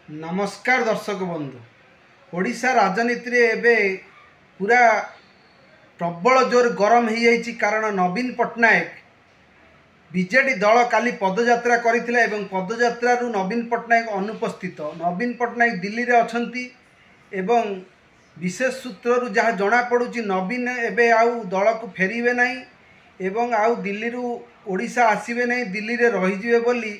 नमस्कार दर्शक बंधु। ओडिशा राजनीति रे एबे पूरा प्रबल जोर गरम हो जाइए कारण नवीन पट्टनायक बीजेडी दल काली पदयात्रा करथिला एवं पदयात्रा रु नवीन पट्टनायक अनुपस्थित। नवीन पट्टनायक दिल्ली रे अछंती एवं विशेष सूत्र रु जहाँ जना पड़ुची नवीन एबे आउ दल को फेरिबे नहीं एवं आउ दिल्ली रु ओडिशा आसीबे नहीं, दिल्ली रे रही जिवे बोली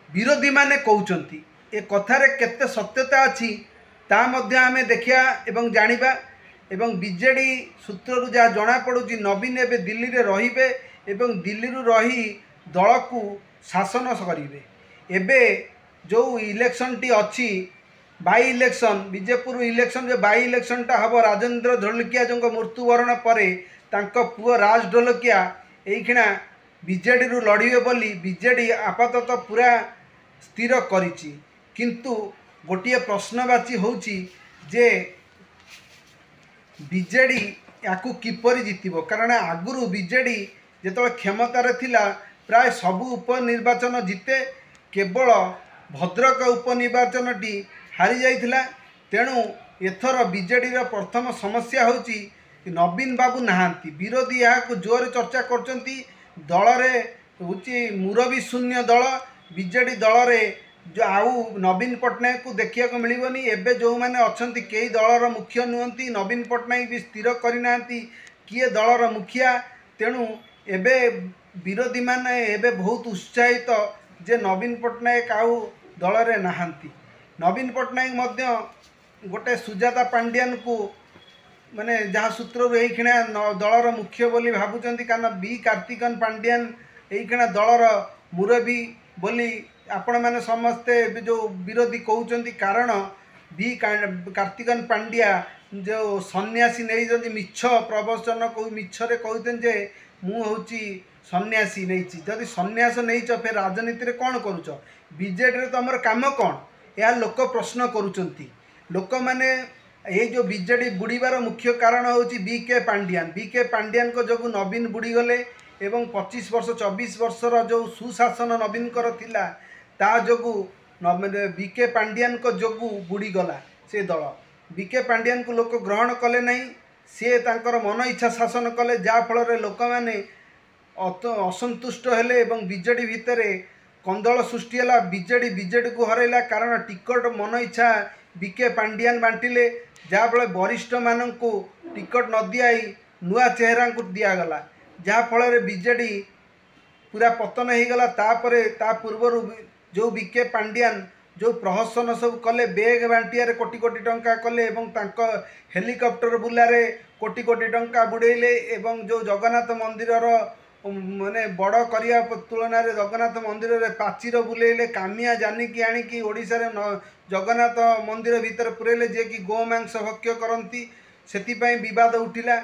विरोधी माने कहउचंती। ए कथारे केते सत्यता अछि ता मध्य आमे देखिया एवं जानिबा एवं बीजेडी सूत्ररु जहाँ जना पड़ुची नवीन एबे दिल्ली रे रहिबे एवं दिल्ली रु रही दल को शासन करिवे। एबे जो इलेक्शन टी अछि बाई इलेक्शन विजेपुर इलेक्शन जो बाई इलेक्शन टा हबो राजेंद्र ढोलकिया जो मृत्युवरण परे तांको पुओ राज ढोलकिया एइखिना बीजेडी रु लड़िवे बोली बीजेडी आपातत पूरा स्थिर करिछि। किंतु गोटिए प्रश्नवाची होउछि जे बीजेडी याकू किपरि जितिबो, कारण आगुरु बीजेडी जेतबे क्षमतार थिला प्राय सबु उपनिर्वाचन जिते, केवल भद्रक उपनिर्वाचन टी हारी जाइथिला। तेणु एथर बीजेडी रा प्रथम समस्या होउछि नवीन बाबू नहांती। विरोधी याकू जोर चर्चा करचंती दल रे होउछि मुरबी शून्य दल बीजेडी दल रे जो आउ नवीन पट्टनायक को देखिया को मिलिबनी। एबे जो माने अछंती केई दलर मुख्य नुहंती, नवीन पट्टनायक भी स्थिर करिनांती किए दलर मुखिया। तेणु एबे विरोधी माने एबे बहुत उत्साहित जे नवीन पट्टनायक आउ दल रे नहांती। नवीन पट्टनायक मध्य गोटे सुजाता पांड्यान को माने जहाँ सूत्र एइखिणा दलर मुख्य बोली भाबुचंती, कारण बी कार्तिकन पांड्यान एइखिणा दलर मुरबी बोली आपण मैंने समस्ते जो विरोधी कहउचंती। कारण बी कार्तिकन पांड्या जो सन्यासी नहीं मिछ प्रवचन कौ मिछरे कहते जे मु होची सन्यासी नहीं, जदि सन्यास नहीं फिर राजनीति रे कौन करूच, बीजेडी रे तुम काम कौन, यह लोक प्रश्न करुचंती। लोक माने ये जो बीजेडी बुड़ीबार मुख्य कारण होची बीके पांड्यान। बीके पांड्यान को जो नवीन बुड़ी गले एवं 25 वर्ष 24 वर्षर जो सुशासन नवीन कर थिला ता जोगु बीके पांड्यान को जोगु बुड़ी गला से दल। बीके पांड्यान को लोक ग्रहण कले नहीं, सी तांकर मन इच्छा शासन कले, जा फल लोक मैंने असंतुष्ट हेले एवं बीजेडी भितर कंदल सृष्टि है। बीजेडी को हरैला कारण टिकट मन इच्छा बीके पांड्यान बांटिले, जहाँ फल वरिष्ठ मान को टिकट न दियाई नुआ चेहरा को दिगला, जहाँ फल बीजेडी पूरा पतन हो गला। तापरे ता पूर्वर जो बीके पांड्यान जो प्रहसन सब कले बेग बांटियारे कोटी कोटी टंका कले एवं तांको हेलिकॉप्टर बुलारे कोटी कोटी टंका बुड़ेले एवं जो जगन्नाथ मंदिर माने बड़ करिया तुलन में जगन्नाथ मंदिर रे पाचीर बुलेले कामिया जानिकी आनिकी ओडिशा रे जगन्नाथ मंदिर भीतर पुरेले जे कि गोमांस भक्ष्य करती, से विवाद उठिला।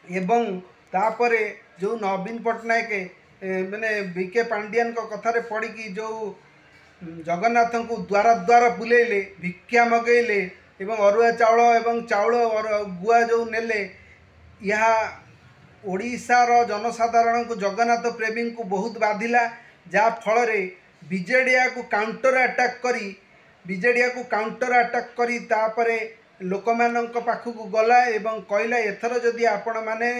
एवं तापरे जो नवीन पट्टनायक मैंने बीके पांड्यान को कथारे पड़ी कि जो जगन्नाथ को द्वार द्वार बुलेले भिक्षा मगेले एवं अरुआ चाउल एवं चाउल गुआ जो नेले, यह ओडिशार जनसाधारण को जगन्नाथ प्रेमी को बहुत बाधिला। जहाँ फल बीजेडिया को काउंटर अटैक करी तापरे लोक मानक पाखक गला एवं कहला एथर जदि आपण माने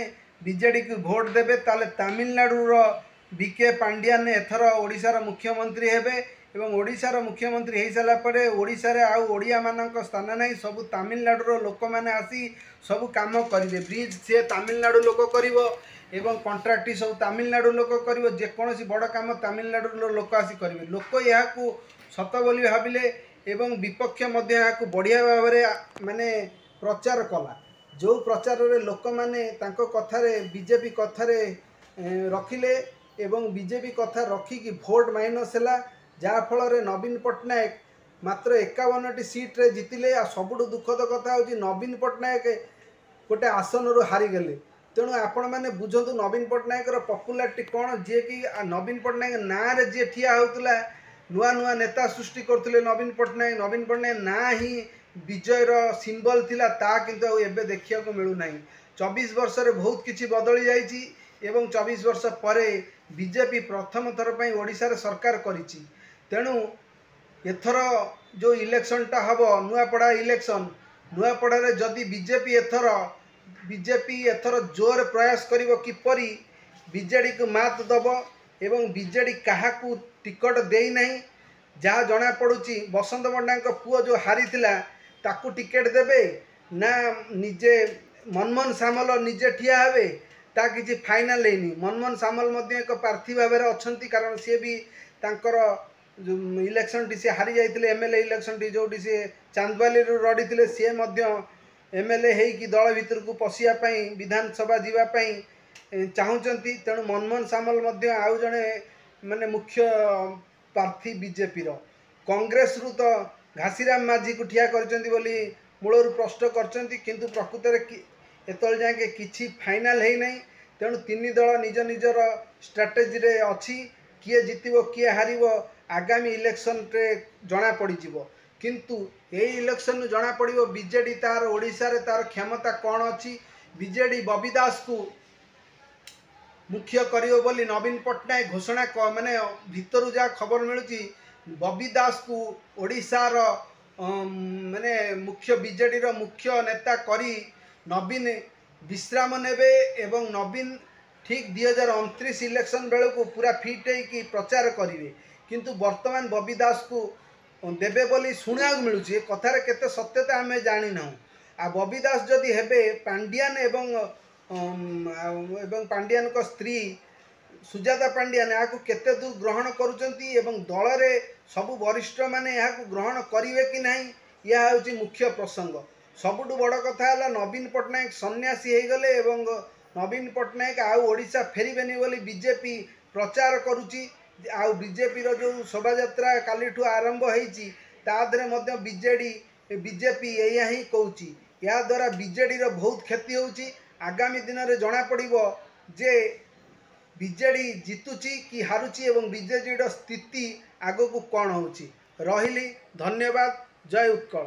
बीजेडी को भोट देबे ताले तमिलनाडुर बीके पांड्यान एथर ओडिशार मुख्यमंत्री हेबे एवं ओडिशार मुख्यमंत्री हो सारा परे ओडिशा रे आउ ओडिया मानक स्थान नहीं, सब तमिलनाडुर लोक मैंने आसी सब काम करेंगे। ब्रिज से तमिलनाडु लोक करिवो एवं कंट्राक्ट सब तमिलनाडु लोक करिवो, जेकोसी बड़ काम तमिलनाडु लोक आसी करेंगे। लोक यह सत बोली भाविले एवं विपक्ष मध्य यहाँ बढ़िया भाव में माने प्रचार कला। जो प्रचार रे लोक माने तांको कथारे बीजेपी कथारे रखिले एवं बीजेपी कथा रखिकी भोट माइनस है, जहाँ फल नवीन पट्टनायक मात्र 51टी सीट रे जितिले। आ सबुठ दुखद कथा होची नवीन पट्टनायक गोटे आसन रु हारीगले। तेणु आपण मैंने बुझंतु नवीन पट्टनायक पपुलारिटी कौन, जे कि नवीन पट्टनायक ना रे जे ठिया होतला नुआ नुआ नेता सृष्टि करथिले। नवीन पट्टनायक ना ही विजयर सिंबल थिला, ता किंतु एबे देखिया को मिलू नहीं। 24 वर्ष रे बहुत किछि बदली जाइछि एवं 24 वर्ष परे बीजेपी प्रथम थर पर ओडिशा रे सरकार करिछि। तेणु एथर जो इलेक्शनटा हम नुआपड़ा इलेक्शन नुआपड़ा जदि बीजेपी एथर जोर प्रयास कर किपरि बीजेडी को मात दब एवं बीजेडी क्या टिकट देना जहाँ जना पड़ुची बसंत पंडा पुओ जो हारी ताकू टिकेट देवे ना निजे मनमोहन सामल निजे ठिया हे ता किसी फाइनाल है मनमोहन सामल एक प्रार्थी भाव में अच्छा कारण सी भी तांकर इलेक्शन टी सी हारी जाते एमएलए इलेक्शन टी जो सी चांदवाली लड़ी थे सी एमएलए होगी दल भितर को पशियापाई विधानसभा जावाई चाहूँगी तेणु मनमोहन सामल आउ जड़े माने मुख्य प्रार्थी बीजेपी कांग्रेस रु तो घासीराम माझी को ठिया कर मूलर प्रश्न कर प्रकृत एतल जाके किसी फाइनाल है नहीं तेणु तीन दल निज निजर स्ट्राटेजी रे अच्छी किए जितब किए हार आगामी इलेक्शन रे जना पड़ किंतु ये इलेक्शन जना पड़ बीजेडी तार ओडिशा रे तार क्षमता कौन अच्छी बीजेडी बबी दास को मुख्य करियो बोली नवीन पट्टनायक घोषणा माने भितर जहाँ खबर मिलूँ बबी दास को ओडिशार माने मुख्य बीजेडी रो मुख्य नेता करी नवीन विश्राम नेबे एवं नवीन ठीक 2029 इलेक्शन बेलू को पूरा फिट होगी प्रचार करेंगे किंतु वर्तमान बबी दास को देवे बोली शुणा मिलूँ कथार केते सत्यता आम जानी ना आ बबी दास जदि हेबे पांड्यान एवं पांड्यान को स्त्री सुजाता पांड्यान यहाँ केते दूर ग्रहण करुचंती एवं दल रे सबु वरिष्ठ माने यहाँ ग्रहण करिवे कि नहीं यह हूँ मुख्य प्रसंग सबुठ बड़ कथा है नवीन पट्टनायक सन्यासी हो गले एवं नवीन पट्टनायक आउ ओडिशा फेरबेनी बोली बीजेपी प्रचार करुच्ची आउ बीजेपी रो जो शोभा यात्रा काली आरंभ होईची तादरे मध्य बीजेपी या ही कहूँ या द्वारा बीजेडी रो बहुत क्षति होउची आगामी दिन में जना पड़िबो जे बीजेडी जितुची कि हारुची एवं बीजेडी रो स्थिति आगो को कौन होउची रहिली धन्यवाद जय उत्कल।